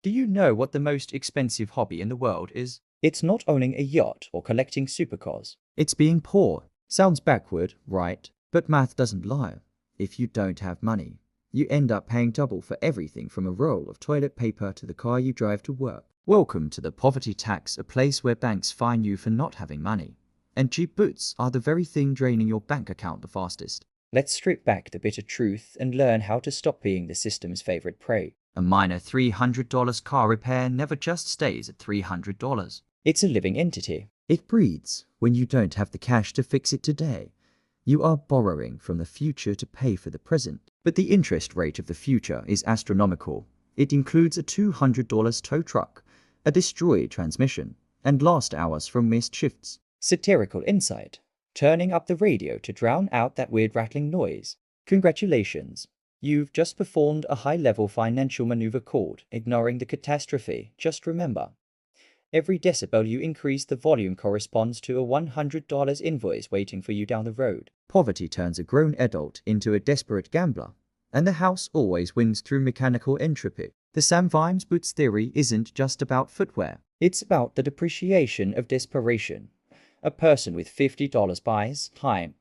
Do you know what the most expensive hobby in the world is? It's not owning a yacht or collecting supercars. It's being poor. Sounds backward, right? But math doesn't lie. If you don't have money, you end up paying double for everything from a roll of toilet paper to the car you drive to work. Welcome to the poverty tax, a place where banks fine you for not having money. And cheap boots are the very thing draining your bank account the fastest. Let's strip back the bitter truth and learn how to stop being the system's favorite prey. A minor $300 car repair never just stays at $300. It's a living entity. It breathes when you don't have the cash to fix it today. You are borrowing from the future to pay for the present. But the interest rate of the future is astronomical. It includes a $200 tow truck, a destroyed transmission, and lost hours from missed shifts. Satirical insight. Turning up the radio to drown out that weird rattling noise. Congratulations. You've just performed a high-level financial maneuver called ignoring the catastrophe. Just remember, every decibel you increase the volume corresponds to a $100 invoice waiting for you down the road. Poverty turns a grown adult into a desperate gambler, and the house always wins through mechanical entropy. The Sam Vimes boots theory isn't just about footwear. It's about the depreciation of desperation. A person with $50 buys,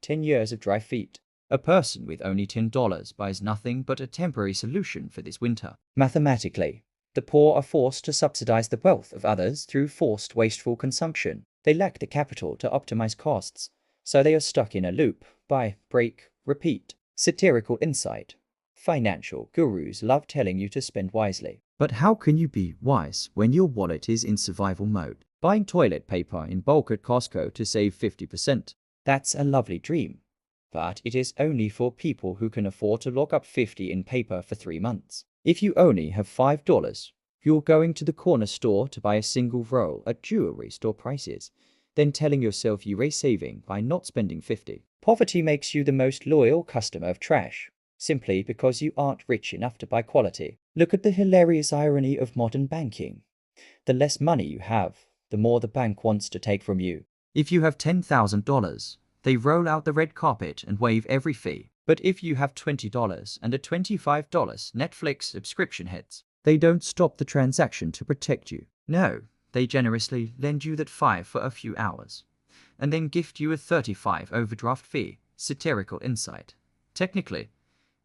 10 years of dry feet. A person with only $10 buys nothing but a temporary solution for this winter. Mathematically, the poor are forced to subsidize the wealth of others through forced wasteful consumption. They lack the capital to optimize costs, so they are stuck in a loop. Buy, break, repeat. Satirical insight. Financial gurus love telling you to spend wisely. But how can you be wise when your wallet is in survival mode? Buying toilet paper in bulk at Costco to save 50%. That's a lovely dream. But it is only for people who can afford to lock up $50 in paper for 3 months. If you only have $5, you're going to the corner store to buy a single roll at jewelry store prices, then telling yourself you raise saving by not spending $50. Poverty makes you the most loyal customer of trash, simply because you aren't rich enough to buy quality. Look at the hilarious irony of modern banking. The less money you have, the more the bank wants to take from you. If you have $10,000, they roll out the red carpet and waive every fee. But if you have $20 and a $25 Netflix subscription hits, they don't stop the transaction to protect you. No, they generously lend you that $5 for a few hours, and then gift you a $35 overdraft fee. Satirical insight. Technically,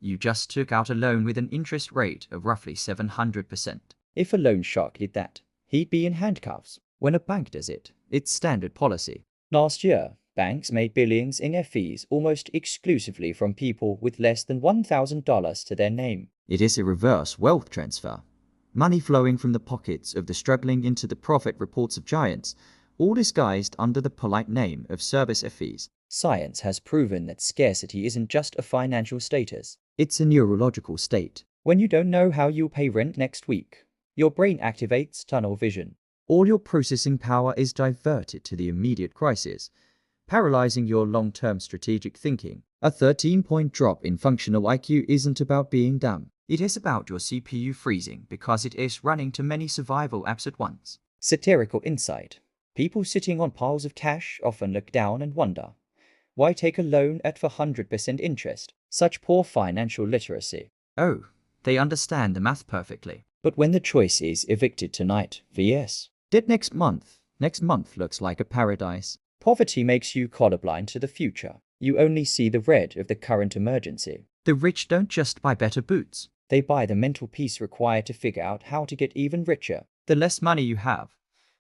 you just took out a loan with an interest rate of roughly 700%. If a loan shark did that, he'd be in handcuffs. When a bank does it, it's standard policy. Last year, banks made billions in their fees almost exclusively from people with less than $1,000 to their name. It is a reverse wealth transfer. Money flowing from the pockets of the struggling into the profit reports of giants, all disguised under the polite name of service fees. Science has proven that scarcity isn't just a financial status. It's a neurological state. When you don't know how you'll pay rent next week, your brain activates tunnel vision. All your processing power is diverted to the immediate crisis, paralyzing your long-term strategic thinking. A 13-point drop in functional IQ isn't about being dumb. It is about your CPU freezing because it is running too many survival apps at once. Satirical insight. People sitting on piles of cash often look down and wonder, why take a loan at 400% interest? Such poor financial literacy. Oh, they understand the math perfectly. But when the choice is evicted tonight vs. dead next month looks like a paradise. Poverty makes you colorblind to the future. You only see the red of the current emergency. The rich don't just buy better boots. They buy the mental peace required to figure out how to get even richer. The less money you have,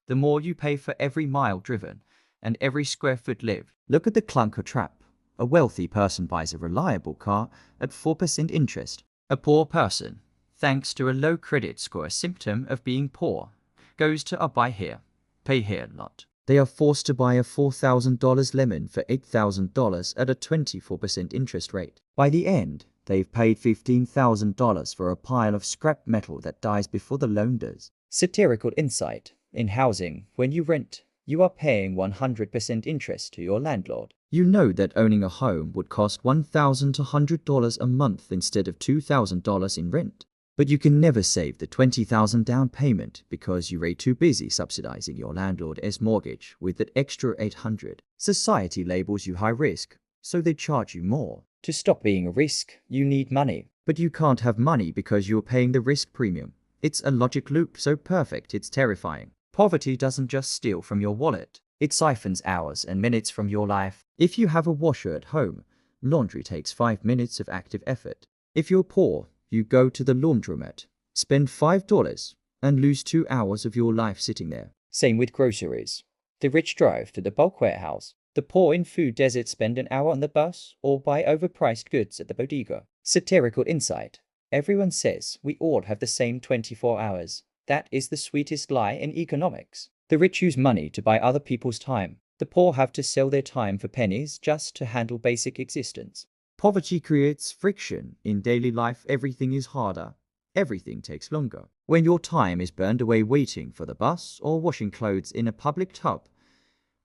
the more you pay for every mile driven and every square foot lived. Look at the clunker trap. A wealthy person buys a reliable car at 4% interest. A poor person, thanks to a low credit score, a symptom of being poor, goes to a buy here, pay here lot. They are forced to buy a $4,000 lemon for $8,000 at a 24% interest rate. By the end, they've paid $15,000 for a pile of scrap metal that dies before the loan does. Satirical insight. In housing, when you rent, you are paying 100% interest to your landlord. You know that owning a home would cost $1,200 a month instead of $2,000 in rent. But you can never save the $20,000 down payment because you're too busy subsidizing your landlord's mortgage with that extra $800. Society labels you high risk, so they charge you more. To stop being a risk, you need money. But you can't have money because you're paying the risk premium. It's a logic loop so perfect it's terrifying. Poverty doesn't just steal from your wallet. It siphons hours and minutes from your life. If you have a washer at home, laundry takes 5 minutes of active effort. If you're poor, you go to the laundromat, spend $5, and lose 2 hours of your life sitting there. Same with groceries. The rich drive to the bulk warehouse. The poor in food deserts spend an hour on the bus or buy overpriced goods at the bodega. Satirical insight. Everyone says we all have the same 24 hours. That is the sweetest lie in economics. The rich use money to buy other people's time. The poor have to sell their time for pennies just to handle basic existence. Poverty creates friction. In daily life, everything is harder. Everything takes longer. When your time is burned away waiting for the bus or washing clothes in a public tub,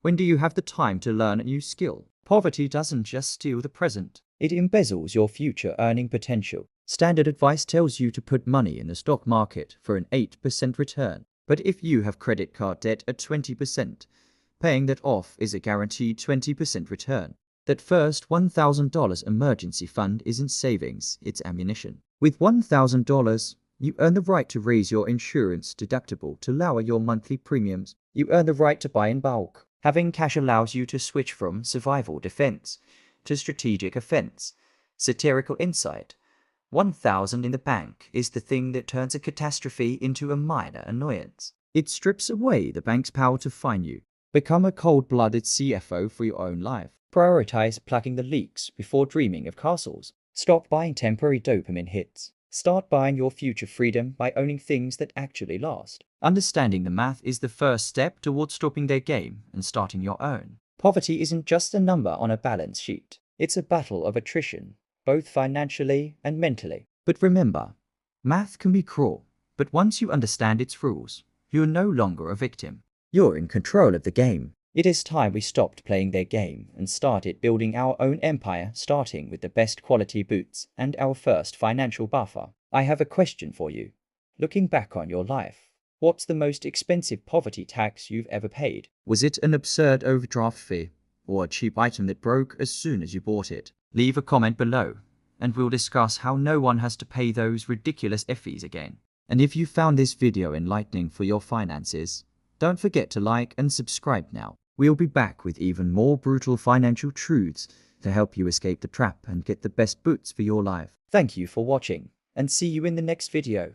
when do you have the time to learn a new skill? Poverty doesn't just steal the present. It embezzles your future earning potential. Standard advice tells you to put money in the stock market for an 8% return. But if you have credit card debt at 20%, paying that off is a guaranteed 20% return. That first $1,000 emergency fund isn't savings, it's ammunition. With $1,000, you earn the right to raise your insurance deductible to lower your monthly premiums. You earn the right to buy in bulk. Having cash allows you to switch from survival defense to strategic offense. Satirical insight. 1,000 in the bank is the thing that turns a catastrophe into a minor annoyance. It strips away the bank's power to fine you. Become a cold-blooded CFO for your own life. Prioritize plugging the leaks before dreaming of castles. Stop buying temporary dopamine hits. Start buying your future freedom by owning things that actually last. Understanding the math is the first step towards stopping their game and starting your own. Poverty isn't just a number on a balance sheet. It's a battle of attrition, both financially and mentally. But remember, math can be cruel, but once you understand its rules, you're no longer a victim. You're in control of the game. It is time we stopped playing their game and started building our own empire, starting with the best quality boots and our first financial buffer. I have a question for you. Looking back on your life, what's the most expensive poverty tax you've ever paid? Was it an absurd overdraft fee or a cheap item that broke as soon as you bought it? Leave a comment below and we'll discuss how no one has to pay those ridiculous fees again. And if you found this video enlightening for your finances, don't forget to like and subscribe now. We'll be back with even more brutal financial truths to help you escape the trap and get the best boots for your life. Thank you for watching, and see you in the next video.